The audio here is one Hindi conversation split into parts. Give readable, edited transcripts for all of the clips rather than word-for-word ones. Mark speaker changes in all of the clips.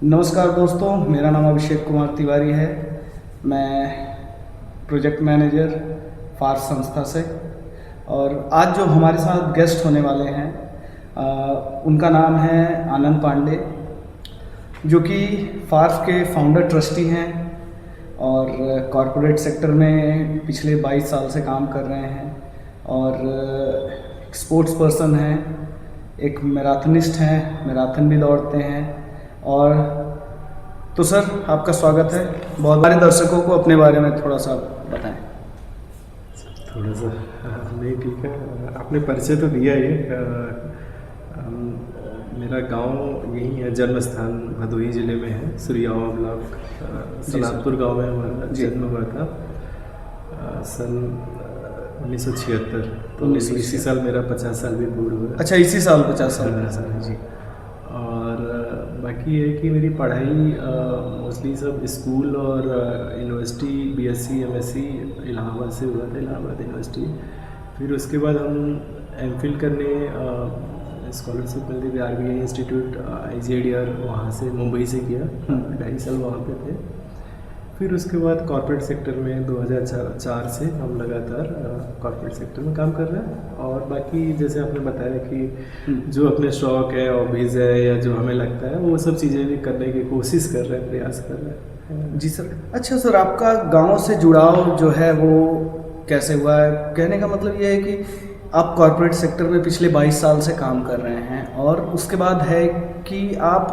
Speaker 1: नमस्कार दोस्तों, मेरा नाम अभिषेक कुमार तिवारी है। मैं प्रोजेक्ट मैनेजर फार्स संस्था से। और आज जो हमारे साथ गेस्ट होने वाले हैं उनका नाम है आनंद पांडे, जो कि फार्स के फाउंडर ट्रस्टी हैं और कॉरपोरेट सेक्टर में पिछले 22 साल से काम कर रहे हैं और स्पोर्ट्स पर्सन हैं, एक मैराथनिस्ट हैं, मैराथन भी दौड़ते हैं। और तो सर, आपका स्वागत है। बहुत सारे दर्शकों को अपने बारे में थोड़ा सा बताएं।
Speaker 2: थोड़ा सा नहीं, ठीक है, आपने परिचय तो दिया ही। मेरा गांव यही है, जन्म स्थान भदोही ज़िले में है, सुरियावा ब्लॉक सलादपुर गांव में हमारा जन्म हुआ था सन 1976। तो इसी साल मेरा 50 साल भी पूर्ण हुआ।
Speaker 1: अच्छा, इसी साल 50 साल
Speaker 2: जी। और बाकी ये है कि मेरी पढ़ाई मोस्टली सब स्कूल और यूनिवर्सिटी बीएससी एमएससी इलाहाबाद से हुआ था, इलाहाबाद यूनिवर्सिटी। फिर उसके बाद हम एमफिल करने स्कॉलरशिप मिलती थी आरबीआई इंस्टीट्यूट IGIDR, वहाँ से मुंबई से किया। 2.5 साल वहाँ पे थे। फिर उसके बाद कॉर्पोरेट सेक्टर में 2004 से हम लगातार कॉर्पोरेट सेक्टर में काम कर रहे हैं। और बाकी जैसे आपने बताया कि जो अपने शौक है, हॉबीज़ है, या जो हमें लगता है वो सब चीज़ें भी करने की कोशिश कर रहे हैं, प्रयास कर रहे हैं।
Speaker 1: जी सर। अच्छा सर, आपका गांव से जुड़ाव जो है वो कैसे हुआ है? कहने का मतलब ये है कि आप कॉर्पोरेट सेक्टर में पिछले 22 साल से काम कर रहे हैं और उसके बाद है कि आप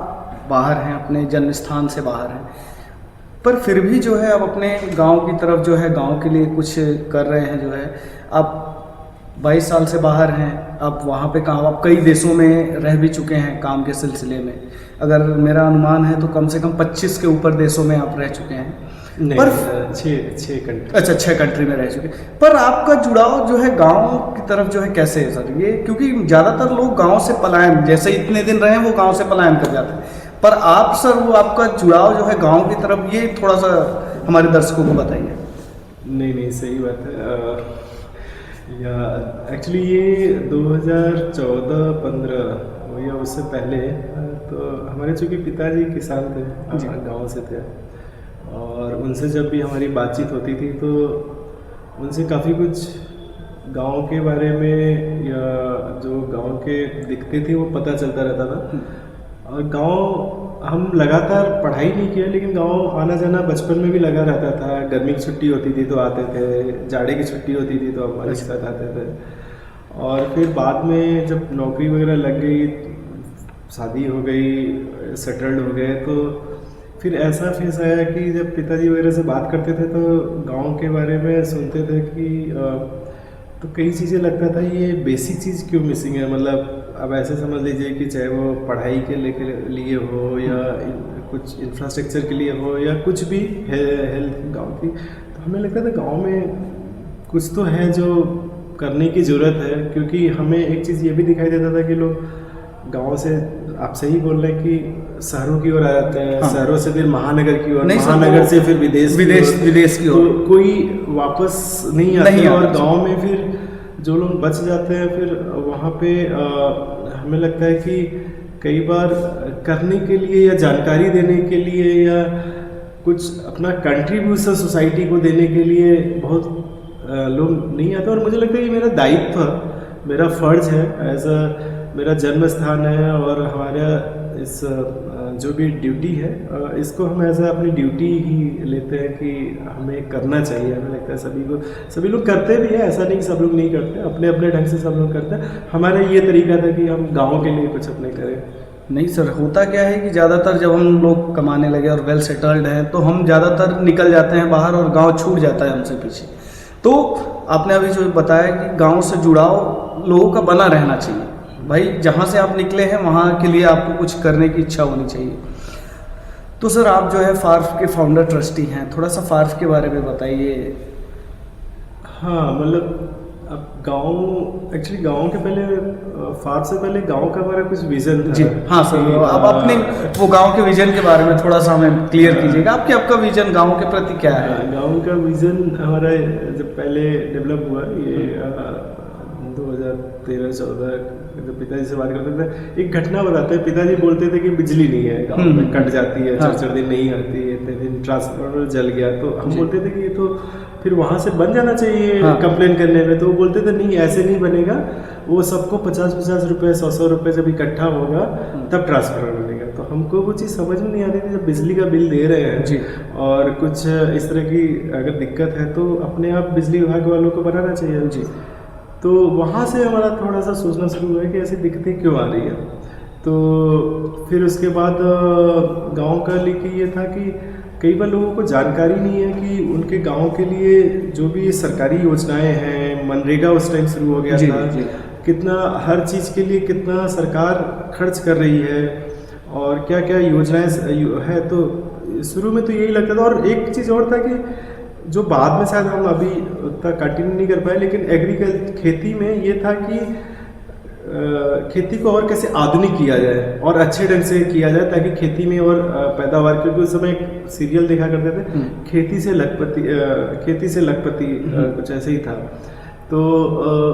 Speaker 1: बाहर हैं, अपने जन्म स्थान से बाहर हैं, पर फिर भी जो है आप अपने गांव की तरफ जो है गांव के लिए कुछ कर रहे हैं। जो है आप 22 साल से बाहर हैं, आप वहाँ पे काम, आप कई देशों में रह भी चुके हैं काम के सिलसिले में। अगर मेरा अनुमान है तो कम से कम 25 के ऊपर देशों में आप रह चुके हैं।
Speaker 2: नहीं,
Speaker 1: पर
Speaker 2: 6 कंट्री।
Speaker 1: अच्छा, 6 कंट्री में रह चुके। पर आपका जुड़ाव जो है गांव की तरफ जो है कैसे है सर? ये क्योंकि ज़्यादातर लोग गांव से पलायन, जैसे इतने दिन रहे वो गांव से पलायन कर जाते हैं, पर आप सर वो आपका जुड़ाव जो है गांव की तरफ, ये थोड़ा सा हमारे दर्शकों को बताइए।
Speaker 2: नहीं, सही बात है। या एक्चुअली ये 2014-15 या उससे पहले, तो हमारे चूँकि पिताजी किसान थे, गांव से थे, और उनसे जब भी हमारी बातचीत होती थी तो उनसे काफ़ी कुछ गांव के बारे में या जो गांव के दिखते थे वो पता चलता रहता था। और गांव हम लगातार पढ़ाई नहीं किया, लेकिन गांव आना जाना बचपन में भी लगा रहता था। गर्मी की छुट्टी होती थी तो आते थे, जाड़े की छुट्टी होती थी तो हमारे साथ आते थे। और फिर बाद में जब नौकरी वगैरह लग गई, शादी हो गई, सेटल्ड हो गए, तो फिर ऐसा फेस आया कि जब पिताजी वगैरह से बात करते थे तो गांव के बारे में सुनते थे कि तो कई चीज़ें लगता था ये बेसिक चीज़ क्यों मिसिंग है। मतलब अब ऐसे समझ लीजिए कि चाहे वो पढ़ाई के लिए हो या कुछ इंफ्रास्ट्रक्चर के लिए हो या कुछ भी हेल्थ गांव की, तो हमें लगता था गांव में कुछ तो है जो करने की ज़रूरत है। क्योंकि हमें एक चीज़ ये भी दिखाई देता था कि लोग गांव से, आप सही बोल रहे हैं कि शहरों की ओर आ जाते हैं। हाँ। शहरों से फिर महानगर की ओर, महानगर से फिर विदेश की ओर, तो कोई वापस नहीं आते। और गांव में फिर जो लोग बच जाते हैं, फिर वहाँ पे हमें लगता है कि कई बार करने के लिए या जानकारी देने के लिए या कुछ अपना कंट्रीब्यूशन सोसाइटी को देने के लिए बहुत लोग नहीं आते। और मुझे लगता है कि मेरा दायित्व, मेरा फ़र्ज है, ऐसा मेरा जन्म स्थान है, और हमारा इस जो भी ड्यूटी है इसको हम ऐसा अपनी ड्यूटी ही लेते हैं कि हमें करना चाहिए। हमें लगता है सभी लोग करते भी हैं, ऐसा नहीं कि सब लोग नहीं करते, अपने अपने ढंग से सब लोग करते हैं। हमारा ये तरीका था कि हम गांव के लिए कुछ अपने करें।
Speaker 1: नहीं सर, होता क्या है कि ज़्यादातर जब हम लोग कमाने लगे और वेल सेटल्ड हैं तो हम ज़्यादातर निकल जाते हैं बाहर और गाँव छूट जाता है हमसे पीछे। तो आपने अभी जो बताया कि गाँव से जुड़ाव लोगों का बना रहना चाहिए। भाई, जहाँ से आप निकले हैं वहाँ के लिए आपको कुछ करने की इच्छा होनी चाहिए। तो सर, आप जो है फार्फ के फाउंडर ट्रस्टी हैं, थोड़ा सा फार्फ के बारे में बताइए।
Speaker 2: हाँ, मतलब अब गांव, एक्चुअली गांव के पहले, फार्फ से पहले गांव का हमारा कुछ विज़न था।
Speaker 1: जी हाँ सर, अब अपने वो गांव के विज़न के बारे में थोड़ा सा हमें क्लियर कीजिएगा। आपका विज़न गांव के प्रति क्या है?
Speaker 2: गांव का विज़न हमारा जब पहले डेवलप हुआ, ये 2013-14 जब पिताजी से बात करते थे, एक घटना बताते हैं। पिताजी बोलते थे कि बिजली नहीं है गाँव में, कट जाती है, 4-4 दिन नहीं आती है, इतने दिन ट्रांसफार्मर जल गया। तो हम बोलते थे कि ये तो फिर वहाँ से बन जाना चाहिए कंप्लेन करने में। तो वो बोलते थे नहीं, ऐसे नहीं बनेगा, वो सबको 50-50 रुपये 100-100 रुपये जब इकट्ठा होगा तब ट्रांसफार्मर बनेगा। तो हमको वो चीज़ समझ में नहीं आती थी। जब बिजली का बिल दे रहे हैं और कुछ इस तरह की अगर दिक्कत है तो अपने आप बिजली विभाग वालों को बनाना चाहिए जी। तो वहाँ से हमारा थोड़ा सा सोचना शुरू हुआ कि ऐसी दिक्कतें क्यों आ रही है। तो फिर उसके बाद गांव का लेके ये था कि कई बार लोगों को जानकारी नहीं है कि उनके गांव के लिए जो भी सरकारी योजनाएं हैं, मनरेगा उस टाइम शुरू हो गया था, कितना हर चीज़ के लिए कितना सरकार खर्च कर रही है और क्या क्या योजनाएं है। तो शुरू में तो यही लगता था। और एक चीज़ और था कि जो बाद में शायद हम अभी उतना कंटिन्यू नहीं कर पाए, लेकिन खेती में ये था कि खेती को और कैसे आधुनिक किया जाए और अच्छे ढंग से किया जाए ताकि खेती में और पैदावार, क्योंकि उस समय एक सीरियल देखा करते थे खेती से लखपति कुछ ऐसे ही था। तो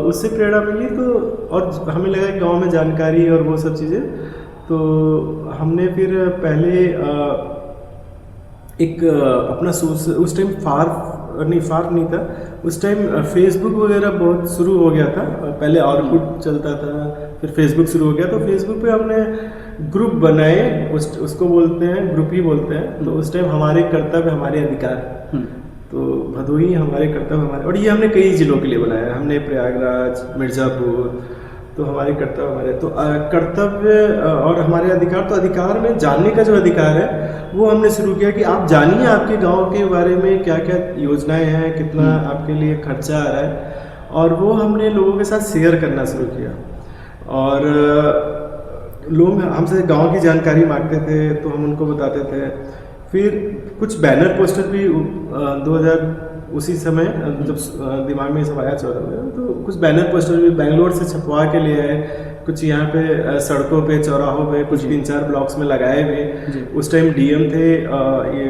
Speaker 2: उससे प्रेरणा मिली। तो और हमें लगा कि गांव में जानकारी और वो सब चीज़ें, तो हमने फिर पहले एक अपना उस टाइम फार नहीं था, उस टाइम फेसबुक वगैरह बहुत शुरू हो गया था। पहले ऑर्कुट चलता था, फिर फेसबुक शुरू हो गया। तो फेसबुक पे हमने ग्रुप बनाए, उसको बोलते हैं, ग्रुप ही बोलते हैं। तो उस टाइम हमारे कर्तव्य हमारे अधिकार, तो भदोही हमारे कर्तव्य हमारे, और ये हमने कई जिलों के लिए बनाया। हमने प्रयागराज, मिर्ज़ापुर, तो हमारे कर्तव्य हमारे, तो कर्तव्य और हमारे अधिकार। तो अधिकार में जानने का जो अधिकार है वो हमने शुरू किया कि आप जानिए आपके गांव के बारे में क्या क्या योजनाएं हैं, कितना आपके लिए खर्चा आ रहा है, और वो हमने लोगों के साथ शेयर करना शुरू किया। और लोग हमसे गांव की जानकारी मांगते थे तो हम उनको बताते थे। फिर कुछ बैनर पोस्टर भी 2000 उसी समय जब दिमाग में सब आया 14 में, तो कुछ बैनर पोस्टर भी बेंगलोर से छपवा के ले आए। कुछ यहाँ पे सड़कों पे, चौराहों पे, कुछ 3-4 ब्लॉक्स में लगाए हुए। उस टाइम डीएम थे ये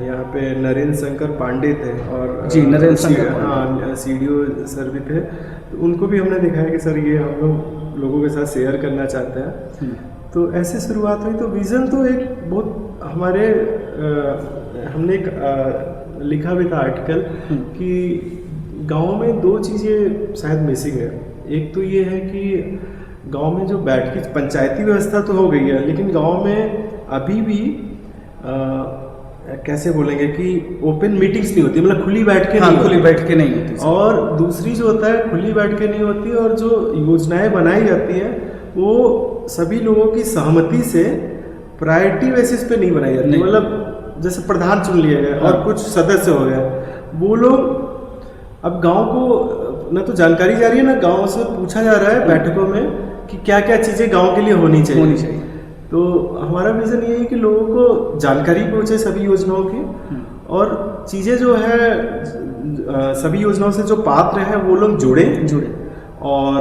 Speaker 2: यहाँ पे नरेंद्र शंकर पांडे थे, और
Speaker 1: जी नरेंद्र शंकर,
Speaker 2: हाँ सीडीओ सर भी थे। तो उनको भी हमने दिखाया कि सर ये हम लोगों के साथ शेयर करना चाहते हैं। तो ऐसे शुरुआत हुई। तो विज़न तो एक बहुत हमारे हमने एक लिखा भी था आर्टिकल कि गांव में 2 चीज़ें शायद मिसिंग है। एक तो ये है कि गांव में जो बैठ की पंचायती व्यवस्था तो हो गई है, लेकिन गांव में अभी भी कैसे बोलेंगे कि ओपन मीटिंग्स नहीं होती, मतलब खुली बैठ के नहीं होती। और दूसरी जो होता है खुली बैठ के नहीं होती, और जो योजनाएं बनाई जाती हैं वो सभी लोगों की सहमति से प्रायोरिटी बेसिस पे नहीं बनाई जाती। मतलब जैसे प्रधान चुन लिया गया और कुछ सदस्य हो गया, वो लोग अब गांव को न तो जानकारी जा रही है, ना गांव से पूछा जा रहा है बैठकों में कि क्या क्या चीज़ें गांव के लिए होनी चाहिए। तो हमारा विज़न ये है कि लोगों को जानकारी पहुंचे सभी योजनाओं की, और चीज़ें जो है सभी योजनाओं से जो पात्र हैं वो लोग जुड़े। और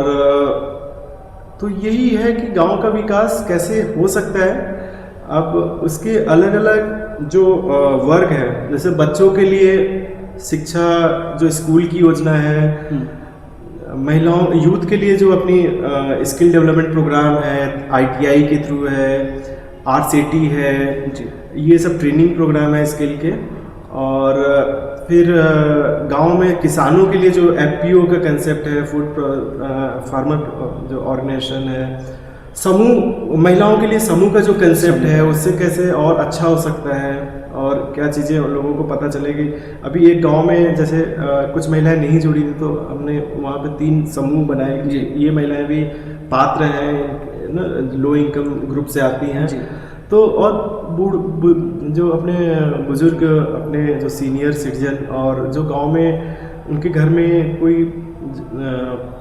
Speaker 2: तो यही है कि गांव का विकास कैसे हो सकता है। अब उसके अलग अलग जो वर्ग है, जैसे बच्चों के लिए शिक्षा जो स्कूल की योजना है, महिलाओं यूथ के लिए जो अपनी स्किल डेवलपमेंट प्रोग्राम है, ITI के थ्रू है, RCT है, ये सब ट्रेनिंग प्रोग्राम है स्किल के। और फिर गांव में किसानों के लिए जो FPO का कंसेप्ट है, फूड फार्मर जो ऑर्गेनाइजेशन है, समूह महिलाओं के लिए समूह का जो कंसेप्ट है उससे कैसे और अच्छा हो सकता है, और क्या चीज़ें लोगों को पता चलेगी। अभी एक गांव में जैसे कुछ महिलाएं नहीं जुड़ी थी, तो हमने वहाँ पे 3 समूह बनाए। ये महिलाएं भी पात्र हैं ना, लो इनकम ग्रुप से आती हैं। तो और जो अपने बुजुर्ग, अपने जो सीनियर सिटीजन, और जो गांव में उनके घर में कोई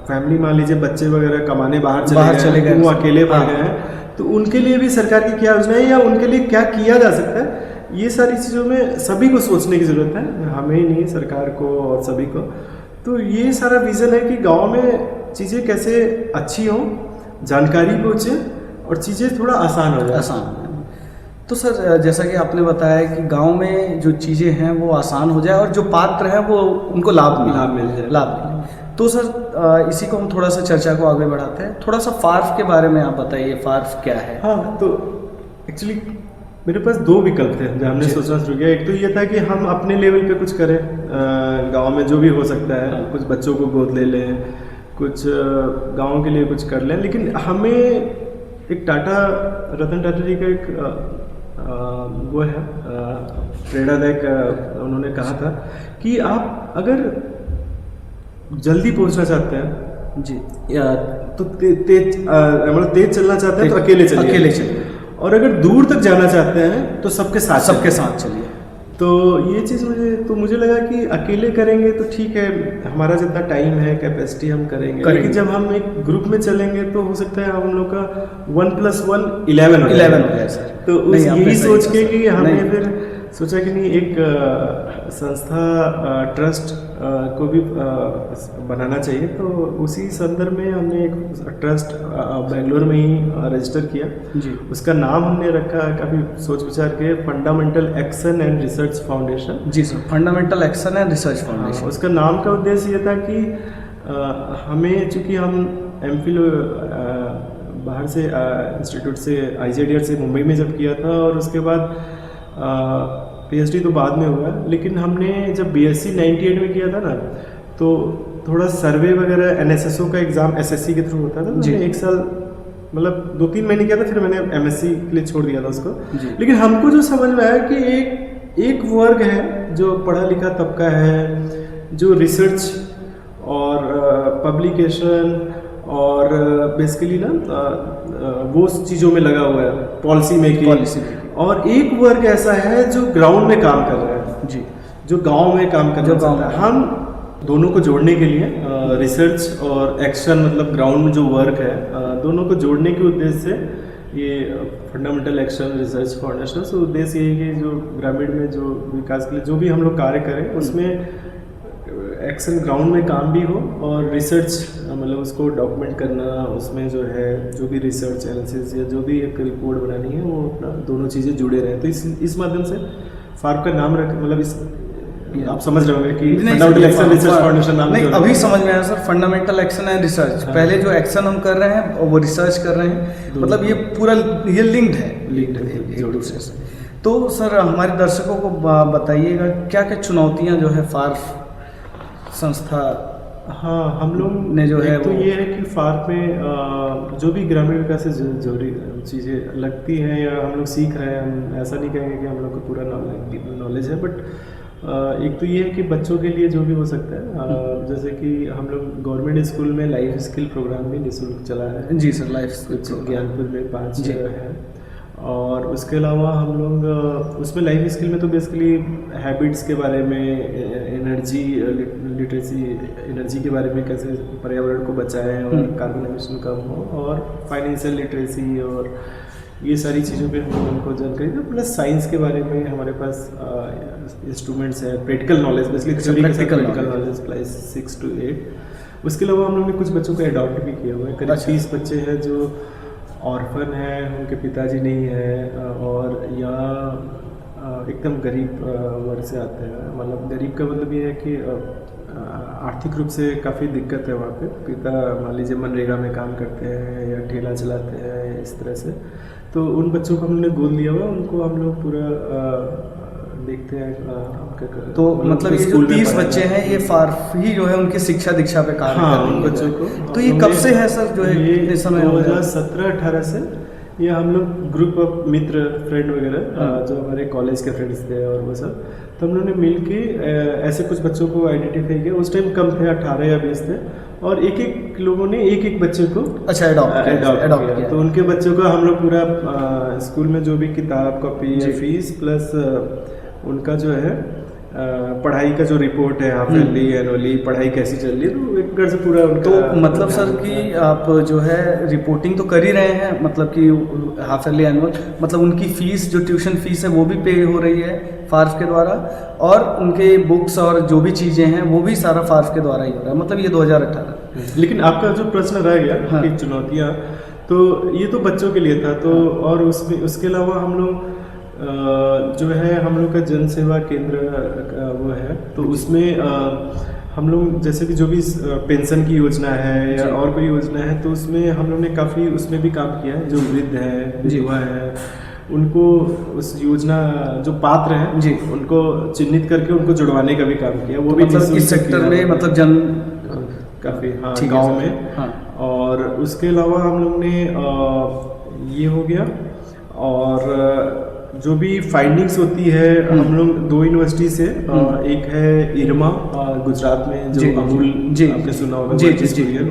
Speaker 2: फैमिली, मान लीजिए बच्चे वगैरह कमाने बाहर चले गए, वो अकेले पड़ गए हैं, तो उनके लिए भी सरकार की क्या योजना है या उनके लिए क्या किया जा सकता है, ये सारी चीज़ों में सभी को सोचने की ज़रूरत है, हमें ही नहीं, सरकार को और सभी को। तो ये सारा विज़न है कि गांव में चीज़ें कैसे अच्छी हों, जानकारी पहुँचे और चीज़ें थोड़ा आसान हो जाए।
Speaker 1: तो सर जैसा कि आपने बताया कि गांव में जो चीज़ें हैं वो आसान हो जाए और जो पात्र हैं वो उनको लाभ मिले। तो सर इसी को हम थोड़ा सा चर्चा को आगे बढ़ाते हैं। थोड़ा सा फार्फ के बारे में आप बताइए, फार्फ क्या है?
Speaker 2: हाँ, तो एक्चुअली मेरे पास दो विकल्प थे जब हमने सोचना शुरू किया। एक तो ये था कि हम अपने लेवल पे कुछ करें, गांव में जो भी हो सकता है, कुछ बच्चों को गोद ले लें, कुछ गांव के लिए कुछ कर लें। लेकिन हमें एक रतन टाटा जी का एक वो है प्रेरणादायक, उन्होंने कहा था कि आप अगर जल्दी पहुंचना चाहते हैं
Speaker 1: जी,
Speaker 2: तो तेज चलना चाहते हैं तो अकेले चलिए, और अगर दूर तक जाना चाहते हैं तो सबके साथ चलिए। तो ये चीज़ मुझे लगा कि अकेले करेंगे तो ठीक है, हमारा जितना टाइम है, कैपेसिटी, हम करेंगे। लेकिन जब हम एक ग्रुप में चलेंगे तो हो सकता है हम लोग का 1+1 11 हो जाए सर। तो यही सोच के कि हमने फिर सोचा कि नहीं, एक संस्था ट्रस्ट को भी बनाना चाहिए। तो उसी संदर्भ में हमने एक ट्रस्ट बेंगलोर में ही रजिस्टर किया जी। उसका नाम हमने रखा काफ़ी सोच विचार के, fundamental action and research foundation. जी sir, fundamental action and research foundation. उसका नाम का उद्देश्य ये था कि हमें, चूँकि हम एमफिल बाहर से इंस्टीट्यूट से IGIDR से मुंबई में जब किया था, और उसके बाद PhD तो बाद में हुआ, लेकिन हमने जब BSc 98 में किया था ना, तो थोड़ा सर्वे वगैरह NSSO का एग्ज़ाम SSC के थ्रू होता था। तो मैंने 1 साल, मतलब 2-3 महीने किया था, फिर मैंने MSc के लिए छोड़ दिया था उसको। लेकिन हमको जो समझ में आया कि एक वर्ग है जो पढ़ा लिखा तबका है, जो रिसर्च और पब्लिकेशन और बेसिकली ना वो चीज़ों में लगा हुआ है, पॉलिसी मेकिंग। और एक वर्ग ऐसा है जो ग्राउंड में काम कर रहा है जी, जो गांव में काम कर रहा है। हम दोनों को जोड़ने के लिए रिसर्च और एक्शन, मतलब ग्राउंड में जो वर्क है, दोनों को जोड़ने के उद्देश्य से ये फंडामेंटल एक्शन रिसर्च फाउंडेशन। सो उद्देश्य ये है कि जो ग्रामीण में जो विकास के लिए जो भी हम लोग कार्य करें, उसमें एक्शन ग्राउंड में काम भी हो, और रिसर्च मतलब उसको डॉक्यूमेंट करना, उसमें जो है जो भी रिसर्च एनालिसिस या जो भी एक रिपोर्ट बनानी है, वो अपना दोनों चीज़ें जुड़े रहे। तो इस माध्यम से फार्फ का नाम रख, मतलब इस आप समझ रहे होंगे कि फंडामेंटल एक्शन रिसर्च फाउंडेशन नाम। नहीं, अभी समझ में आया sir, fundamental action and research. पहले जो एक्शन हम कर रहे हैं वो रिसर्च कर रहे हैं, मतलब ये पूरा ये लिंक्ड है एक दूसरे से। तो सर हमारे दर्शकों को बताइएगा क्या क्या चुनौतियाँ जो है फार्फ संस्था, हाँ, हम लोग ने जो है, तो ये है कि फार्फ में जो भी ग्रामीण विकास से जरूरी चीज़ें लगती हैं या हम लोग सीख रहे हैं, हम ऐसा नहीं कहेंगे कि हम लोग को पूरा नॉलेज है, बट एक तो ये है कि बच्चों के लिए जो भी हो सकता है, जैसे कि हम लोग गवर्नमेंट स्कूल में लाइफ स्किल प्रोग्राम भी निःशुल्क चला है। जी सर, लाइफ स्किल ज्ञानपुर में 5 है। और उसके अलावा हम लोग उसमें लाइफ स्किल में तो बेसिकली हैबिट्स के बारे में, एनर्जी लिटरेसी, एनर्जी के बारे में, कैसे पर्यावरण को बचाएं और कार्बन एमिशन कम हो, और फाइनेंशियल लिटरेसी और ये सारी चीज़ों पे हम लोग उनको जानकारी दो। प्लस साइंस के बारे में हमारे पास इंस्ट्रूमेंट्स है, practical knowledge, basically practical knowledge class 6 to 8। उसके अलावा हम लोग ने कुछ बच्चों को अडॉप्ट भी किया हुआ है। करीब 30 बच्चे हैं जो ऑर्फन है, उनके पिताजी नहीं है, और या एकदम गरीब वर्ग से आते हैं। मतलब गरीब का मतलब ये है कि आर्थिक रूप से काफ़ी दिक्कत है वहाँ पे। पिता मान लीजिए मनरेगा में काम करते हैं या ठेला चलाते हैं, इस तरह से। तो उन बच्चों को हमने गोद लिया हुआ, उनको हम लोग पूरा देखते हैं। तो मतलब ये जो 30 बच्चे हैं, ये फार्फ ही जो है उनकी शिक्षा दीक्षा पे कार्य कर रही है बच्चों को। तो ये कब से है सर, जो है ये समय 2017-18 से ये हम लोग ग्रुप ऑफ मित्र फ्रेंड वगैरह जो हमारे कॉलेज के फ्रेंड्स थे और वो सब, तो हम लोगों ने मिल के ऐसे कुछ बच्चों को आइडेंटिफाई किया। उस टाइम कम थे, 18 या 20 थे, और एक लोगों ने एक बच्चे को अडॉप्ट किया। तो उनके बच्चों का हम लोग पूरा स्कूल में जो भी किताब कॉपी या फीस प्लस उनका जो है पढ़ाई का जो रिपोर्ट है, हाफ ईयरली एनुअली पढ़ाई कैसी चल रही है, तो एक घर से पूरा उनका। तो मतलब सर कि आप जो है रिपोर्टिंग तो कर ही रहे हैं, मतलब कि हाफ ईयरली एनुअल, मतलब उनकी फीस जो ट्यूशन फीस है वो भी पे हो रही है फार्फ के द्वारा, और उनके बुक्स और जो भी चीज़ें हैं वो भी सारा फार्फ के द्वारा ही हो रहा है। मतलब ये 2018। लेकिन आपका जो प्रश्न रह गया कि चुनौतियाँ, तो ये तो बच्चों के लिए था। तो और उसमें उसके अलावा हम लोग जो है हम लोग का जन सेवा केंद्र वो है, तो उसमें हम लोग जैसे कि जो भी पेंशन की योजना है या और कोई योजना है, तो उसमें हम लोग ने काफ़ी उसमें भी काम किया है। जो वृद्ध है, विधवा है, उनको उस योजना जो पात्र हैं
Speaker 1: जी
Speaker 2: उनको चिन्हित करके उनको जुड़वाने का भी काम किया। वो
Speaker 1: तो
Speaker 2: भी
Speaker 1: मतलब इस सेक्टर में मतलब
Speaker 2: काफ़ी
Speaker 1: ठीक है
Speaker 2: गांव
Speaker 1: सर।
Speaker 2: में।
Speaker 1: हाँ
Speaker 2: और उसके अलावा हम लोग ने ये हो गया। और जो भी फाइंडिंग्स होती है हम लोग 2 यूनिवर्सिटी से, एक है इरमा गुजरात में, जो अमूल आपने सुना होगा,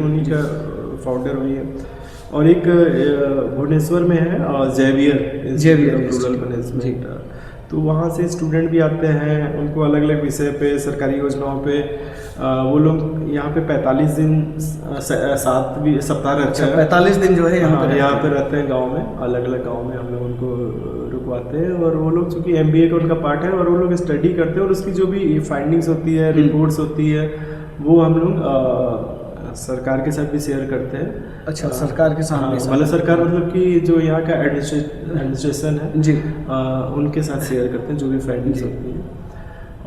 Speaker 2: उन्हीं का फाउंडर वही है। और एक भुवनेश्वर में है जेवियर रूरल मैनेजमेंट। तो वहाँ से स्टूडेंट भी आते हैं, उनको अलग अलग विषय पे, सरकारी योजनाओं पे वो लोग यहाँ पे 45 दिन 7 सप्ताह रहते हैं।
Speaker 1: 45 दिन जो है
Speaker 2: यहाँ पे रहते हैं गांव में, अलग अलग गांव में हम लोग उनको रुकवाते हैं। और वो लोग चूँकि MBA का उनका पार्ट है, और वो लोग स्टडी करते हैं, और उसकी जो भी फाइंडिंग्स होती है, रिपोर्ट्स होती है, वो हम लोग सरकार के साथ भी शेयर करते हैं।
Speaker 1: अच्छा, सरकार के साथ भी?
Speaker 2: मतलब सरकार मतलब कि जो यहाँ का एडमिनिस्ट्रेशन है
Speaker 1: जी,
Speaker 2: उनके साथ शेयर करते हैं जो भी फाइंडिंग्स होती है।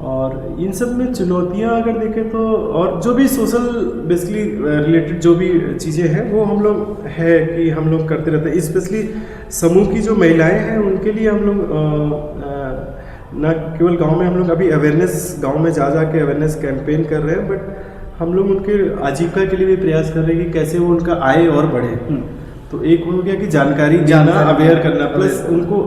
Speaker 2: और इन सब में चुनौतियाँ अगर देखें तो, और जो भी सोशल बेसिकली रिलेटेड जो भी चीज़ें हैं, वो हम लोग है कि हम लोग करते रहते हैं। स्पेशली समूह की जो महिलाएं हैं उनके लिए हम लोग न केवल गांव में, हम लोग अभी अवेयरनेस गांव में जा के अवेयरनेस कैंपेन कर रहे हैं, बट हम लोग उनके आजीविका के लिए भी प्रयास कर रहे हैं कि कैसे वो उनका आय और बढ़े। तो एक हो गया कि जानकारी देना, अवेयर करना, प्लस उनको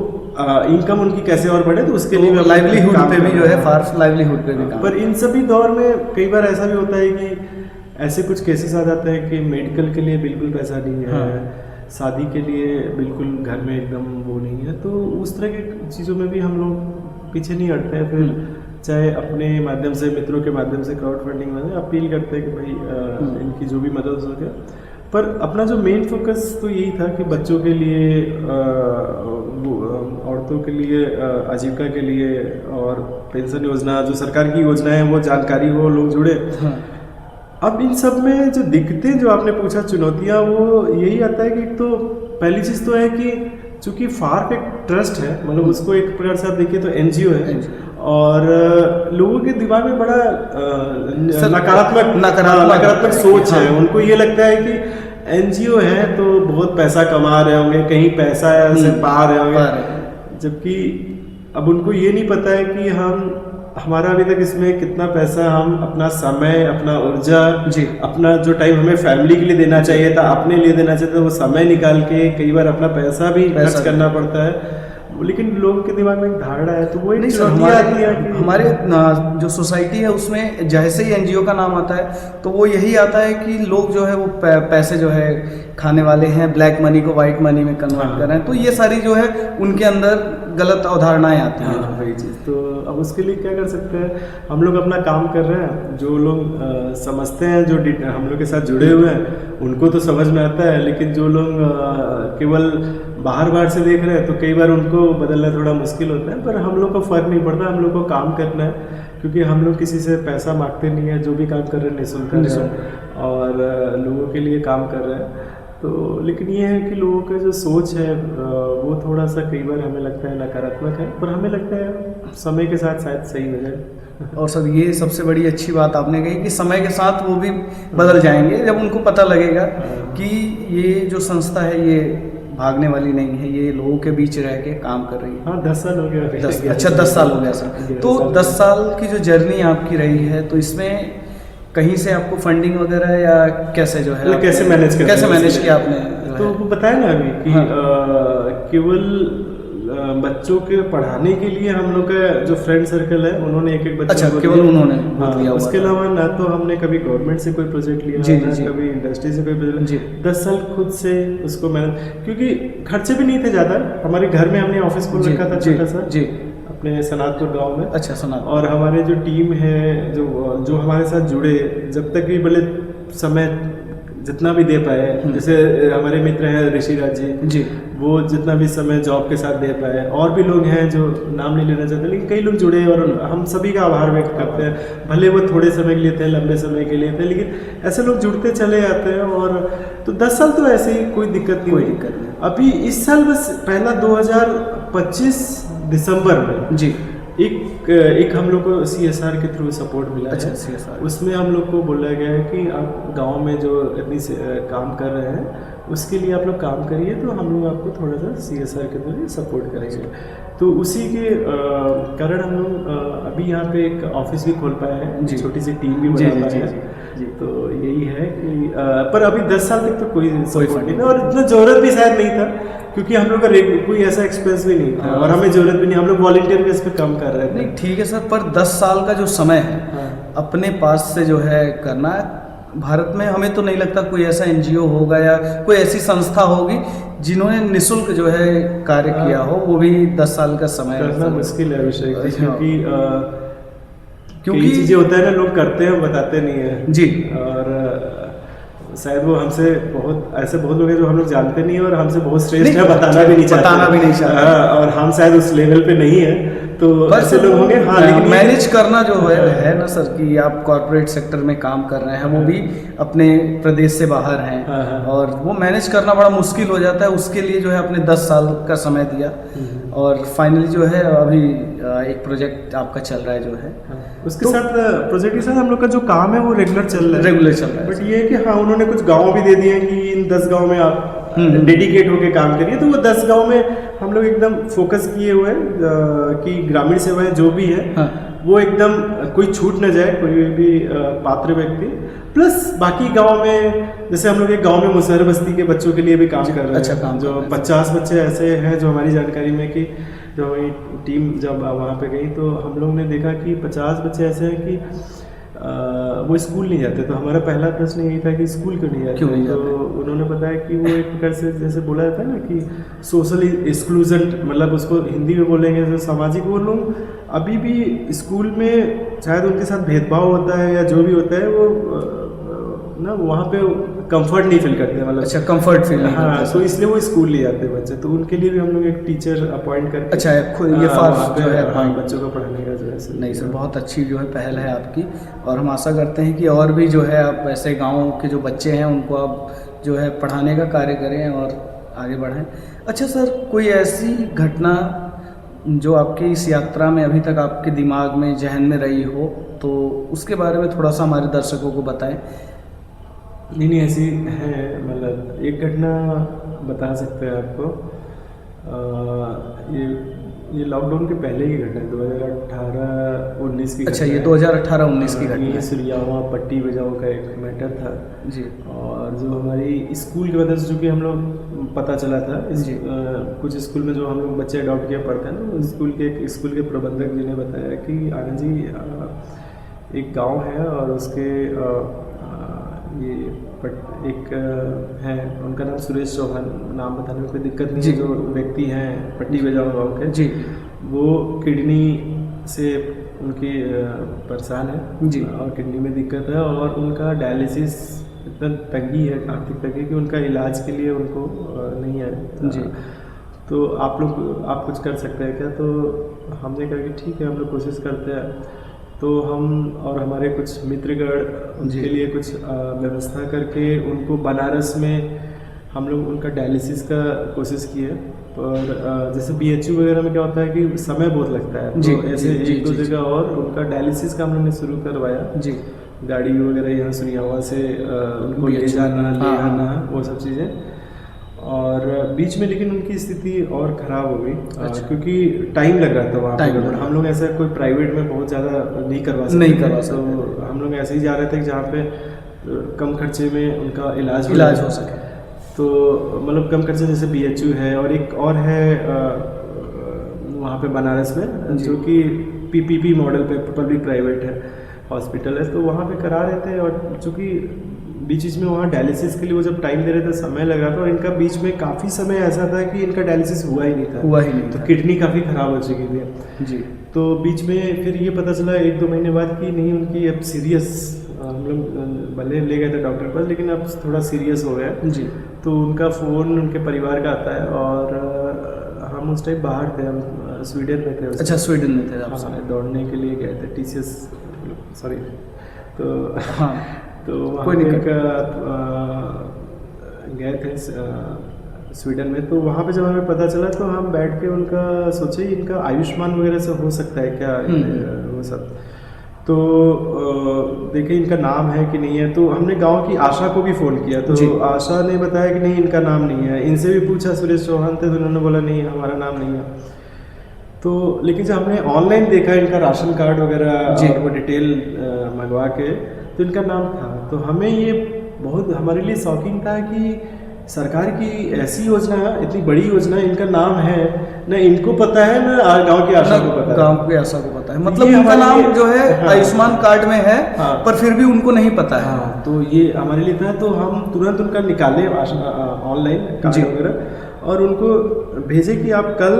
Speaker 2: इनकम उनकी कैसे और बढ़े, तो उसके लिए
Speaker 1: लाइवलीहुड पे भी जो है, फार्स लाइवलीहुड पे भी काम।
Speaker 2: पर इन सभी दौर में कई बार ऐसा भी होता है कि ऐसे कुछ केसेस आ जाते हैं कि मेडिकल के लिए बिल्कुल पैसा नहीं है, शादी के लिए बिल्कुल घर में एकदम वो नहीं है। तो उस तरह की चीज़ों में भी हम लोग पीछे नहीं हटते हैं। फिर चाहे अपने माध्यम से, मित्रों के माध्यम से, क्राउड फंडिंग में अपील करते हैं कि भाई इनकी जो भी मदद हो सके। पर अपना जो मेन फोकस तो यही था कि बच्चों के लिए, औरतों के लिए, आजीविका के लिए, और पेंशन योजना, जो सरकार की योजना है वो जानकारी हो, लोग जुड़े। अब इन सब में जो दिक्कतें जो आपने पूछा, चुनौतियाँ, वो यही आता है कि एक तो पहली चीज़ तो है कि चूँकि फार्क एक ट्रस्ट है, मतलब उसको एक प्रकार से आप देखिए तो NGO है, और लोगों के दिमाग में बड़ा नकारात्मक सोच है। उनको ये लगता है कि NGO है तो बहुत पैसा कमा रहे होंगे, कहीं पैसा से पा रहे होंगे, जबकि अब उनको ये नहीं पता है कि हमारा अभी तक इसमें कितना पैसा, हम अपना समय, अपना ऊर्जा, अपना जो टाइम हमें फैमिली के लिए देना चाहिए था, अपने लिए देना चाहिए था, वो समय निकाल के कई बार अपना पैसा भी खर्च करना पड़ता है। लेकिन लोगों के दिमाग में एक धारणा है, तो वो एक चुनौती आती है कि
Speaker 1: हमारे जो सोसाइटी है उसमें जैसे ही NGO का नाम आता है तो वो यही आता है कि लोग जो है वो पैसे जो है खाने वाले हैं, ब्लैक मनी को वाइट मनी में कन्वर्ट कर रहे हैं। तो ये सारी जो है उनके अंदर गलत अवधारणाएं आती हैं।
Speaker 2: वही चीज़। तो अब उसके लिए क्या कर सकते हैं, हम लोग अपना काम कर रहे हैं। जो लोग समझते हैं, जो हम लोग के साथ जुड़े हुए हैं, उनको तो समझ में आता है, लेकिन जो लोग केवल बाहर से देख रहे हैं तो कई बार उनको बदलना थोड़ा मुश्किल होता है। पर हम लोग को फ़र्क नहीं पड़ता, हम लोग को काम करना है, क्योंकि हम लोग किसी से पैसा मांगते नहीं है। जो भी काम कर रहे हैं निःशुल्क कर रहे हैं और लोगों के लिए काम कर रहे हैं। तो लेकिन ये है कि लोगों का जो सोच है वो थोड़ा सा कई बार हमें लगता है नकारात्मक है, पर हमें लगता है समय के साथ शायद सही हो जाए।
Speaker 1: और सर ये सबसे बड़ी अच्छी बात आपने कही कि समय के साथ वो भी बदल जाएंगे, जब उनको पता लगेगा कि ये जो संस्था है ये भागने वाली नहीं है, ये लोगों के बीच रह के काम कर रही है।
Speaker 2: हाँ, 10 साल हो गया।
Speaker 1: अच्छा, 10 साल हो गया सर। तो 10 साल की जो जर्नी आपकी रही है, तो इसमें कहीं से आपको फंडिंग वगैरह या कैसे जो है
Speaker 2: कैसे मैनेज
Speaker 1: किया आपने?
Speaker 2: तो बताया ना अभी कि केवल बच्चों के पढ़ाने के लिए हम लोग का जो फ्रेंड सर्कल है, उन्होंने एक बच्चा।
Speaker 1: अच्छा, केवल उन्होंने लिया?
Speaker 2: उसके अलावा ना तो हमने कभी गवर्नमेंट से कोई प्रोजेक्ट लिया, ना कभी इंडस्ट्री से कोई प्रोजेक्ट। 10 साल खुद से उसको मैनेज, क्योंकि खर्चे भी नहीं थे ज़्यादा। हमारे घर में हमने ऑफिस खोल रखा था छोटा सा, अपने सनातपुर गांव में।
Speaker 1: अच्छा, सनातपुर।
Speaker 2: और हमारे जो टीम है, जो हमारे साथ जुड़े, जब तक भी भले समय जितना भी दे पाए, जैसे हमारे मित्र हैं ऋषिराज जी, वो जितना भी समय जॉब के साथ दे पाए। और भी लोग हैं जो नाम नहीं लेना चाहते, लेकिन कई लोग जुड़े, और हम सभी का आभार व्यक्त करते हैं। भले वो थोड़े समय के लिए थे, लंबे समय के लिए थे, लेकिन ऐसे लोग जुड़ते चले जाते हैं। और तो 10 साल तो ऐसे ही कोई दिक्कत नहीं। अभी इस साल बस पहला 2025 दिसंबर में एक हम लोग को CSR के थ्रू सपोर्ट मिला
Speaker 1: अच्छा,
Speaker 2: है।
Speaker 1: CSR।
Speaker 2: उसमें हम लोग को बोला गया है कि आप गांव में जो इतनी काम कर रहे हैं उसके लिए आप लोग काम करिए, तो हम लोग आपको थोड़ा सा CSR के थ्रू सपोर्ट करेंगे। तो उसी के कारण हम लोग अभी यहाँ पे एक ऑफिस भी खोल पाए हैं,
Speaker 1: जी।
Speaker 2: छोटी सी टीम भी
Speaker 1: जी,
Speaker 2: बना
Speaker 1: जी,
Speaker 2: पाए
Speaker 1: जी, जी।
Speaker 2: हैं। तो यही है कि पर अभी 10 साल तक तो कोई सपोर्ट
Speaker 1: फंड
Speaker 2: नहीं था, और इतना ज़रूरत भी शायद नहीं था, क्योंकि हम लोग का कोई ऐसा एक्सपेंस भी नहीं था,
Speaker 1: हाँ।
Speaker 2: और हमें ज़रूरत भी नहीं, हम लोग वॉलंटियर बेस पे काम कर रहे थे।
Speaker 1: नहीं ठीक है सर, पर 10 साल का जो समय है
Speaker 2: हाँ।
Speaker 1: अपने पास से जो है करना, भारत में हमें तो नहीं लगता कोई ऐसा NGO होगा या कोई ऐसी संस्था होगी जिन्होंने निःशुल्क जो है कार्य किया हो, वो भी 10 साल का समय
Speaker 2: करना मुश्किल है अभिषेक जी,
Speaker 1: हाँ।
Speaker 2: क्योंकि कई चीज़ें होता है ना, लोग करते हैं बताते नहीं है
Speaker 1: जी।
Speaker 2: और शायद वो हमसे बहुत लोग हैं जो हम लोग जानते नहीं है, और हमसे बहुत श्रेष्ठ है, बताना भी नहीं चाहते। हाँ, और हम शायद उस लेवल पे नहीं है, तो ऐसे लोग होंगे। हाँ, लेकिन
Speaker 1: मैनेज करना जो है ना सर, कि आप कॉर्पोरेट सेक्टर में काम कर रहे हैं, वो भी अपने प्रदेश से बाहर हैं,
Speaker 2: हाँ, हाँ।
Speaker 1: और वो मैनेज करना बड़ा मुश्किल हो जाता है। उसके लिए जो है अपने 10 साल का समय दिया, और फाइनली जो है अभी एक प्रोजेक्ट आपका चल रहा है जो है,
Speaker 2: उसके साथ प्रोजेक्ट के साथ हम लोग का जो काम है वो रेगुलर चल रहा है।
Speaker 1: रेगुलर चल रहा है।
Speaker 2: बट ये है कि हाँ, उन्होंने कुछ गाँव भी दे दिए हैं कि इन 10 गाँव में आप डेडिकेट होके काम करिए, तो वो 10 गाँव में हम लोग एकदम फोकस किए हुए हैं कि ग्रामीण सेवाएं जो भी है,
Speaker 1: हाँ।
Speaker 2: वो एकदम कोई छूट न जाए, कोई भी पात्र व्यक्ति। प्लस बाकी गांव में, जैसे हम लोग एक गांव में मुसहर बस्ती के बच्चों के लिए भी काम कर रहे हैं।
Speaker 1: अच्छा, काम
Speaker 2: जो
Speaker 1: कर रहे हैं।
Speaker 2: 50 बच्चे ऐसे हैं जो हमारी जानकारी में, कि जो हमारी टीम जब वहाँ पे गई तो हम लोग ने देखा कि 50 बच्चे ऐसे हैं कि वो स्कूल नहीं जाते। तो हमारा पहला प्रश्न यही था कि स्कूल क्यों नहीं जाते। तो उन्होंने बताया कि वो एक प्रकार से, जैसे बोला जाता है ना कि सोशल एक्सक्लूजन, मतलब उसको हिंदी में बोलेंगे जो सामाजिक, वो लोग अभी भी स्कूल में शायद उनके साथ भेदभाव होता है या जो भी होता है, वो ना वहाँ पे कंफर्ट नहीं फील करते, मतलब
Speaker 1: अच्छा, कंफर्ट फील नहीं
Speaker 2: हाँ,
Speaker 1: करते।
Speaker 2: तो इसलिए वो स्कूल ले जाते हैं बच्चे। तो उनके लिए भी हम लोग एक टीचर अपॉइंट करके,
Speaker 1: अच्छा, खुद ये फार्म जो है
Speaker 2: हाँ, बच्चों को पढ़ाने का जो है।
Speaker 1: नहीं सर, बहुत अच्छी जो है पहल है आपकी, और हम आशा करते हैं कि और भी जो है आप ऐसे गाँव के जो बच्चे हैं उनको आप जो है पढ़ाने का कार्य करें और आगे बढ़ें। अच्छा सर, कोई ऐसी घटना जो आपकी इस यात्रा में अभी तक आपके दिमाग में, जहन में रही हो, तो उसके बारे में थोड़ा सा हमारे दर्शकों को बताएं।
Speaker 2: नहीं, ऐसी है, मतलब एक घटना बता सकते हैं आपको। ये लॉकडाउन के पहले की घटना है, 2018-19 की।
Speaker 1: अच्छा, ये 2018-19 की घटना है।
Speaker 2: सुरियावा पट्टी बजाओ का एक मैटर था
Speaker 1: जी।
Speaker 2: और जो हमारी स्कूल की वजह से, जो कि हम लोग पता चला था कुछ स्कूल में जो हम लोग बच्चे अडॉप्ट किया पढ़ते हैं, तो स्कूल के प्रबंधक जी ने बताया कि आनंद जी, एक गांव है और उसके एक है, उनका नाम सुरेश चौहान, नाम बताने में कोई दिक्कत नहीं है, जो व्यक्ति हैं पट्टी बजाओ गाँव के
Speaker 1: जी,
Speaker 2: वो किडनी से उनकी परेशान है
Speaker 1: जी,
Speaker 2: और किडनी में दिक्कत है, और उनका डायलिसिस इतना तंगी है, आर्थिक तंगी, कि उनका इलाज के लिए उनको नहीं है
Speaker 1: जी।
Speaker 2: तो आप कुछ कर सकते हैं क्या। तो हमने कहा कि ठीक है, हम लोग कोशिश करते हैं। तो हम और हमारे कुछ मित्रगण उनके लिए कुछ व्यवस्था करके उनको बनारस में हम लोग उनका डायलिसिस का कोशिश किए। पर जैसे BHU वगैरह में क्या होता है कि समय बहुत लगता है, तो ऐसे एक दो जगह और उनका डायलिसिस का हम लोग ने शुरू करवाया।
Speaker 1: जी,
Speaker 2: गाड़ी वगैरह यहाँ सुरियावा से उनको ले जाना, ले आना, वो सब चीज़ें। और बीच में लेकिन उनकी स्थिति और ख़राब हो गई, क्योंकि टाइम लग रहा था वहाँ पे। हम लोग ऐसा कोई प्राइवेट में बहुत ज़्यादा नहीं करवा सकते, तो हम लोग ऐसे ही जा रहे थे जहाँ पे कम खर्चे में उनका इलाज हो सके। तो मतलब कम खर्चे, जैसे BHU है, और एक और है वहाँ पे बनारस में, जो कि PPP मॉडल पे पब्लिक प्राइवेट है, हॉस्पिटल है, तो वहाँ पे करा रहे थे। और चूँकि बीच में वहाँ डायलिसिस के लिए वो जब टाइम दे रहे थे, समय लग रहा था, और इनका बीच में काफ़ी समय ऐसा था कि इनका डायलिसिस हुआ ही नहीं था। तो किडनी काफ़ी ख़राब हो चुकी थी जी। तो बीच में फिर ये पता चला 1-2 महीने बाद कि नहीं, उनकी अब सीरियस, हम लोग भले ले गए थे डॉक्टर के पास, लेकिन अब थोड़ा सीरियस हो गया जी। तो उनका फ़ोन उनके परिवार का आता है, और हम उस टाइम बाहर थे, हम स्वीडन में थे।
Speaker 1: अच्छा, स्वीडन में थे आप?
Speaker 2: हाँ, दौड़ने के लिए गए थे, TCS, सॉरी। तो हाँ, तो वहाँ पे गए थे स्वीडन में। तो वहाँ पे जब हमें पता चला तो हम बैठ के उनका सोचे इनका आयुष्मान वगैरह से हो सकता है क्या वो सब। तो देखे इनका नाम है कि नहीं है। तो हमने गांव की आशा को भी फ़ोन किया तो आशा ने बताया कि नहीं इनका नाम नहीं है। इनसे भी पूछा, सुरेश चौहान थे, तो उन्होंने बोला नहीं हमारा नाम नहीं है। तो लेकिन जब हमने ऑनलाइन देखा इनका राशन कार्ड वगैरह और वो डिटेल मंगवा के तो इनका नाम था। तो हमें ये बहुत हमारे लिए शॉकिंग था कि सरकार की ऐसी योजना, इतनी बड़ी योजना, इनका नाम है, न इनको पता है न गांव की आशा को पता है।
Speaker 1: गांव की आशा को पता है, मतलब उनका नाम जो है आयुष्मान कार्ड में है, पर फिर भी उनको नहीं पता है।
Speaker 2: तो ये हमारे लिए था। तो हम तुरंत उनका निकाले ऑनलाइन कार्ड वगैरह और उनको भेजे कि आप कल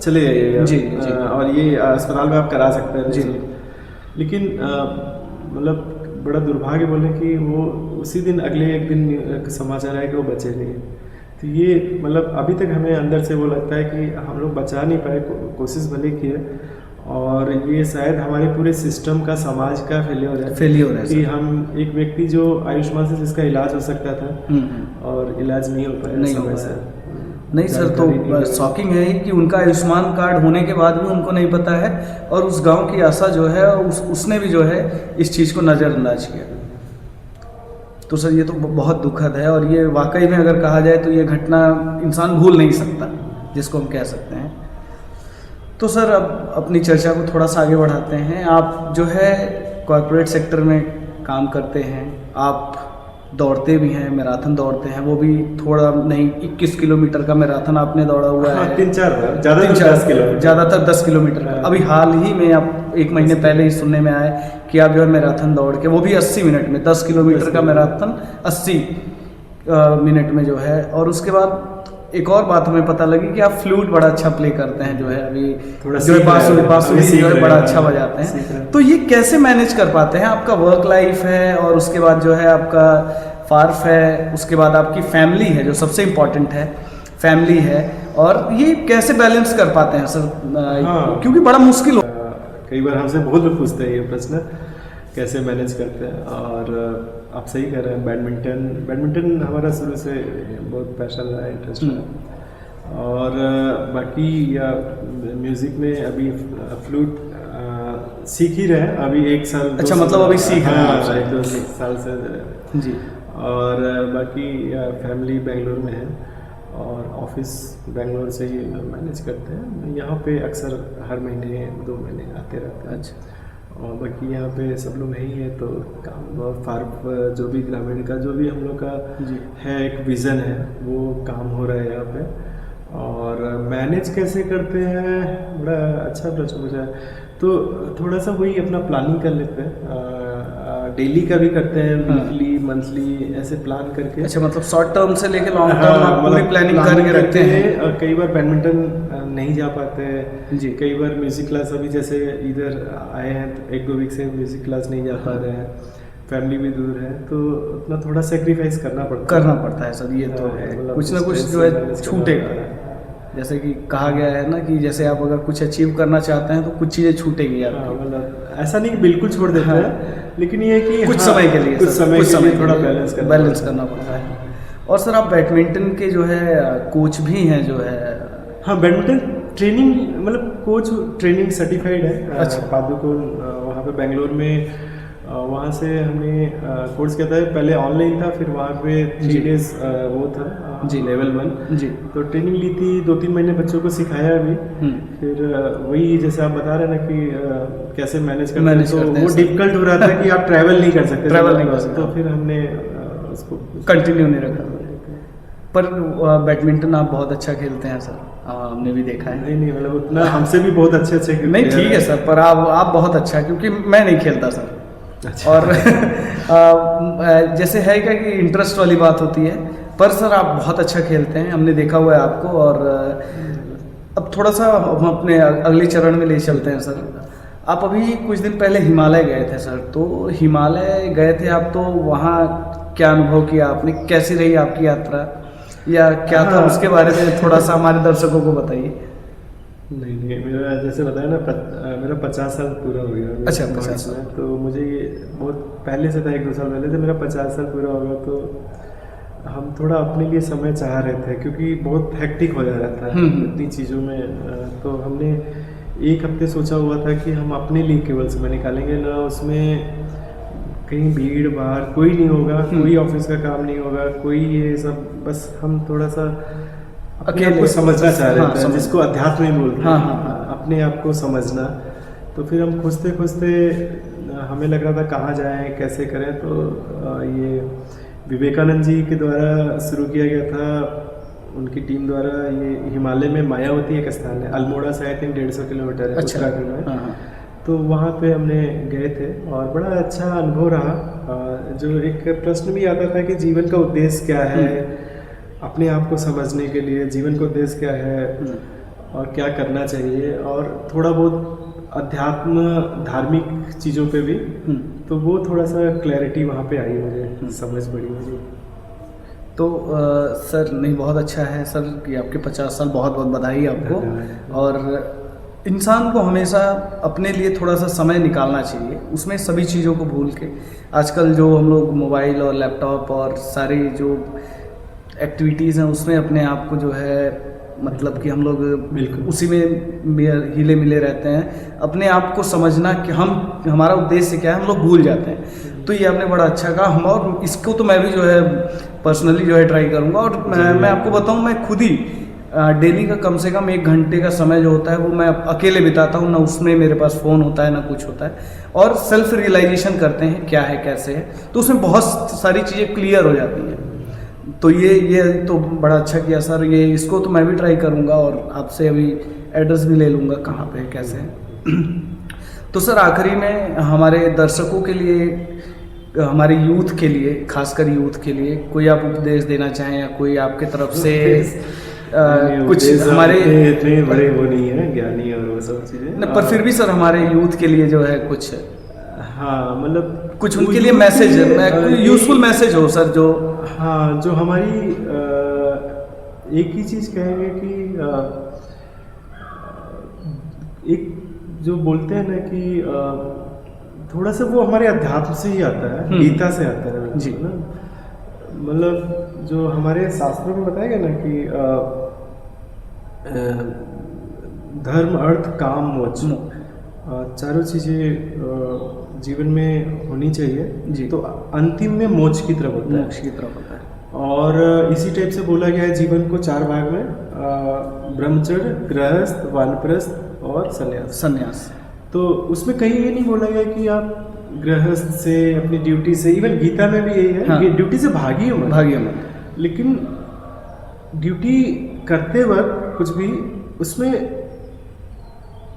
Speaker 2: चले जाइएगा और ये अस्पताल में आप करा सकते हैं जी। लेकिन मतलब बड़ा दुर्भाग्य बोले कि वो उसी दिन अगले एक दिन समाचार आया कि वो बचे नहीं। तो ये मतलब अभी तक हमें अंदर से वो लगता है कि हम लोग बचा नहीं पाए, कोशिश भले किए। और ये शायद हमारे पूरे सिस्टम का, समाज का फेलियर है कि हम एक व्यक्ति जो आयुष्मान से जिसका इलाज हो सकता था और इलाज नहीं हो पाया समय से।
Speaker 1: नहीं सर, तो शॉकिंग है कि उनका आयुष्मान कार्ड होने के बाद भी उनको नहीं पता है और उस गांव की आशा जो है उसने भी जो है इस चीज़ को नज़रअंदाज किया। तो सर ये तो बहुत दुखद है और ये वाकई में अगर कहा जाए तो ये घटना इंसान भूल नहीं सकता, जिसको हम कह सकते हैं। तो सर अब अपनी चर्चा को थोड़ा सा आगे बढ़ाते हैं। आप जो है कॉर्पोरेट सेक्टर में काम करते हैं, आप दौड़ते भी हैं, मैराथन दौड़ते हैं, वो भी थोड़ा नहीं 21 किलोमीटर का मैराथन आपने दौड़ा हुआ है।
Speaker 2: 3-4
Speaker 1: ज़्यादातर 10 किलोमीटर का। अभी हाल ही में आप 1 महीने पहले ही सुनने में आए कि आप जो है मैराथन दौड़ के, वो भी 80 मिनट में, 10 किलोमीटर का मैराथन 80 मिनट में जो है। और उसके बाद एक और बात हमें पता लगी कि आप फ्लूट बड़ा अच्छा प्ले करते हैं, जो है अभी जो है बांसुरी जो है बड़ा अच्छा बजाते हैं। तो ये कैसे मैनेज कर पाते हैं? आपका वर्क लाइफ है और उसके बाद जो है आपका फार्फ है, उसके बाद आपकी फैमिली है जो सबसे इम्पोर्टेंट है, फैमिली है, और ये कैसे बैलेंस कर पाते हैं सर? क्योंकि बड़ा मुश्किल हो।
Speaker 2: कई बार हमसे बहुत लोग पूछते हैं ये प्रश्न, कैसे मैनेज करते हैं। और आप सही कह रहे हैं, बैडमिंटन हमारा शुरू से बहुत पैशन रहा है, इंटरेस्ट है। और बाकी या म्यूज़िक में अभी फ्लूट सीख ही रहे हैं, अभी 1 साल।
Speaker 1: अच्छा, मतलब अभी सीख रहे हैं?
Speaker 2: 1-2 साल से जी। और बाकी फैमिली बेंगलोर में है और ऑफिस बेंगलोर से ही मैनेज करते हैं। यहाँ पे अक्सर हर महीने 2 महीने आते रहते हैं। अच्छा। और बाकी यहाँ पे सब लोग नहीं है तो काम और फार्म जो भी ग्रामीण का जो भी हम लोग का है एक विज़न है, वो काम हो रहा है यहाँ पे। और मैनेज कैसे करते हैं, बड़ा अच्छा प्रश्न पूछा है। तो थोड़ा सा वही अपना प्लानिंग कर लेते हैं, डेली का भी करते हैं, वीकली मंथली ऐसे प्लान करके।
Speaker 1: अच्छा, मतलब शॉर्ट टर्म से लेके लॉन्ग टर्म आप पूरी प्लानिंग करके रखते हैं।
Speaker 2: कई बार बैडमिंटन नहीं जा पाते हैं जी। कई बार म्यूज़िक क्लास, अभी जैसे इधर आए हैं तो 1-2 वीक से म्यूज़िक क्लास नहीं जा पा रहे हैं, फैमिली भी दूर है, तो उतना थोड़ा सेक्रीफाइस करना पड़ता है सर। ये तो है, कुछ ना कुछ जो है छूटेगा। जैसे कि कहा गया है ना कि जैसे आप अगर कुछ अचीव करना चाहते हैं तो कुछ चीज़ें छूटेंगी आपकी। मतलब ऐसा नहीं बिल्कुल छोड़ देते हैं, लेकिन ये है कि
Speaker 1: कुछ समय के लिए
Speaker 2: थोड़ा बैलेंस
Speaker 1: करना पड़ता है। और सर आप बैडमिंटन के जो है कोच भी हैं जो है?
Speaker 2: हाँ, बैडमिंटन ट्रेनिंग मतलब कोच ट्रेनिंग सर्टिफाइड है।
Speaker 1: अच्छा।
Speaker 2: पादुकोण वहाँ पे बेंगलोर में, वहाँ से हमने कोर्स किया था। पहले ऑनलाइन था, फिर वहाँ पे 3 डेज वो था जी, लेवल 1 जी। तो ट्रेनिंग ली थी, 2-3 महीने बच्चों को सिखाया अभी। फिर वही जैसे आप बता रहे हैं ना कि कैसे मैनेज करते हैं, तो वो डिफिकल्ट हो रहा था कि आप ट्रैवल नहीं कर सकते, तो फिर हमने उसको
Speaker 1: कंटिन्यू नहीं रखा। पर बैडमिंटन आप बहुत अच्छा खेलते हैं सर, हमने भी देखा है।
Speaker 2: नहीं मतलब उतना हमसे भी बहुत अच्छे
Speaker 1: नहीं, ठीक है सर, पर आप बहुत अच्छा, क्योंकि मैं नहीं खेलता सर। अच्छा। और जैसे है क्या कि इंटरेस्ट वाली बात होती है, पर सर आप बहुत अच्छा खेलते हैं, हमने देखा हुआ है आपको। और अब थोड़ा सा हम अपने अगले चरण में ले चलते हैं सर। आप अभी कुछ दिन पहले हिमालय गए थे सर, तो हिमालय गए थे आप, तो वहाँ क्या अनुभव किया आपने? कैसी रही आपकी यात्रा, या क्या था उसके बारे में थोड़ा सा हमारे दर्शकों को बताइए।
Speaker 2: नहीं, मेरा जैसे बताया ना, मेरा 50 साल पूरा हो गया।
Speaker 1: अच्छा, 50 साल।
Speaker 2: तो मुझे ये बहुत पहले से था, 1-2 साल पहले से मेरा 50 साल पूरा होगा। तो हम थोड़ा अपने लिए समय चाह रहे थे, क्योंकि बहुत हेक्टिक हो जा रहा था इतनी चीज़ों में। तो हमने एक हफ्ते सोचा हुआ था कि हम अपने लिए केवल समय निकालेंगे, ना उसमें कहीं भीड़ भाड़ कोई नहीं होगा, कोई ऑफिस का काम नहीं होगा, कोई ये सब, बस हम थोड़ा सा अपने आप को समझना चाह रहे थे, जिसको अध्यात्म ही बोलते हैं, अपने आप को समझना। तो फिर हम खोजते खोजते हमें लग रहा था कहाँ जाएं, कैसे करें। तो ये विवेकानंद जी के द्वारा शुरू किया गया था, उनकी टीम द्वारा। ये हिमालय में मायावती एक स्थान है, अल्मोड़ा से आई थिंक 150 किलोमीटर है उत्तराखंड में। तो वहाँ पे हमने गए थे और बड़ा अच्छा अनुभव रहा। जो एक प्रश्न भी आता था कि जीवन का उद्देश्य क्या है, अपने आप को समझने के लिए जीवन का उद्देश्य क्या है और क्या करना चाहिए, और थोड़ा बहुत अध्यात्म धार्मिक चीज़ों पे भी। तो वो थोड़ा सा क्लैरिटी वहाँ पे आई, मुझे समझ पड़ी मुझे।
Speaker 1: तो सर नहीं, बहुत अच्छा है सर कि आपके 50 साल, बहुत बहुत बधाई आपको। और इंसान को हमेशा अपने लिए थोड़ा सा समय निकालना चाहिए, उसमें सभी चीज़ों को भूल के। आजकल जो हम लोग मोबाइल और लैपटॉप और सारी जो एक्टिविटीज़ हैं उसमें अपने आप को जो है मतलब कि हम लोग बिल्कुल उसी में हिले मिले रहते हैं। अपने आप को समझना कि हमारा उद्देश्य क्या है हम लोग भूल जाते हैं। तो ये आपने बड़ा अच्छा कहा। हम और इसको तो मैं भी जो है पर्सनली जो है ट्राई करूँगा। और मैं आपको बताऊँ, मैं खुद ही डेली का कम से कम 1 घंटे का समय जो होता है वो मैं अकेले बिताता हूँ। ना उसमें मेरे पास फ़ोन होता है ना कुछ होता है, और सेल्फ रियलाइजेशन करते हैं क्या है कैसे है, तो उसमें बहुत सारी चीज़ें क्लियर हो जाती हैं। तो ये तो बड़ा अच्छा किया सर, ये इसको तो मैं भी ट्राई करूँगा और आपसे अभी एड्रेस भी ले लूँगा कहाँ पे कैसे है। तो सर आखिरी में हमारे दर्शकों के लिए, हमारे यूथ के लिए, खासकर यूथ के लिए कोई आप उपदेश देना चाहें, या कोई आपके तरफ से कुछ हमारे
Speaker 2: इतने बड़े वो नहीं है ज्ञानी और वो सब चीज़ें,
Speaker 1: पर फिर भी सर हमारे यूथ के लिए जो है कुछ,
Speaker 2: हाँ मतलब
Speaker 1: कुछ उनके लिए मैसेज कोई यूजफुल मैसेज हो सर। जो
Speaker 2: हाँ, जो हमारी एक ही चीज़ कहेंगे कि एक जो बोलते हैं ना कि थोड़ा सा वो हमारे अध्यात्म से ही आता है, गीता से आता है जी ना। मतलब जो हमारे शास्त्रों में बताया गया ना कि धर्म अर्थ काम मोक्ष, चारों चीज़ें जीवन में होनी चाहिए जी। तो अंतिम में मोक्ष की तरफ होता है,
Speaker 1: मोक्ष की तरफ होता है।
Speaker 2: और इसी टाइप से बोला गया है जीवन को 4 भाग में, ब्रह्मचर्य, गृहस्थ, वानप्रस्थ और संन्यास। तो उसमें कहीं ये नहीं बोला गया कि आप गृहस्थ से, अपनी ड्यूटी से, इवन गीता में भी यही है, हाँ। ड्यूटी से भागिए मत। लेकिन ड्यूटी करते वक्त कुछ भी उसमें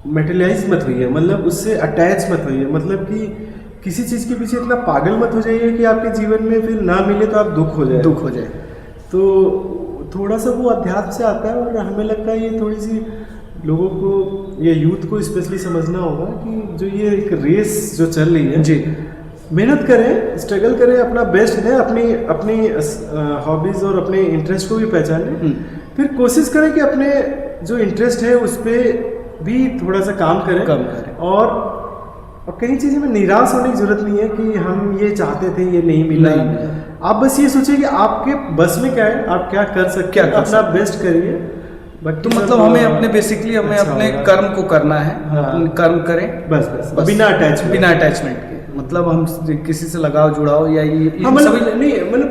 Speaker 2: मेटेरियलाइज मत होइए, मतलब उससे अटैच मत होइए, मतलब कि किसी चीज़ के पीछे इतना पागल मत हो जाइए कि आपके जीवन में फिर ना मिले तो आप दुख हो जाए। तो थोड़ा सा वो अध्यात्म से आता है, और हमें लगता है ये थोड़ी सी लोगों को, ये यूथ को स्पेशली समझना होगा कि जो ये एक रेस जो चल रही है जी, मेहनत करें, स्ट्रगल करें, अपना बेस्ट दें, अपनी हॉबीज़ और अपने इंटरेस्ट को भी पहचानें। फिर कोशिश करें कि अपने जो इंटरेस्ट है उस पर भी थोड़ा सा काम करें। और कई चीज़ों में निराश होने की जरूरत नहीं है कि हम ये चाहते थे ये नहीं मिला। आप बस ये सोचिए कि आपके बस में क्या है, आप क्या कर सकते हैं, अपना बेस्ट करिए।
Speaker 1: तो मतलब हमें अपने बेसिकली हमें अपने कर्म को करना है, अपने कर्म करें बस बिना अटैचमेंट के। मतलब हम किसी से लगाव जुड़ाव या ये
Speaker 2: सभी नहीं, मतलब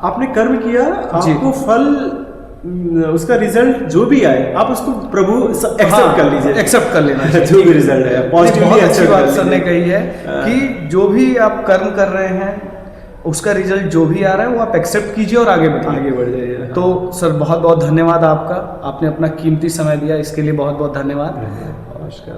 Speaker 2: आपने कर्म किया, आपको फल, उसका रिजल्ट जो भी आए आप उसको प्रभु एक्सेप्ट कर लेना जो भी रिजल्ट है पॉजिटिवली।
Speaker 1: बहुत अच्छी बात सर ने कही है कि जो भी आप कर्म कर रहे हैं उसका रिजल्ट जो भी आ रहा है वो आप एक्सेप्ट कीजिए और आगे बढ़ जाइए। तो सर बहुत बहुत धन्यवाद आपका, आपने अपना कीमती समय दिया, इसके लिए बहुत बहुत धन्यवाद।
Speaker 2: नमस्कार।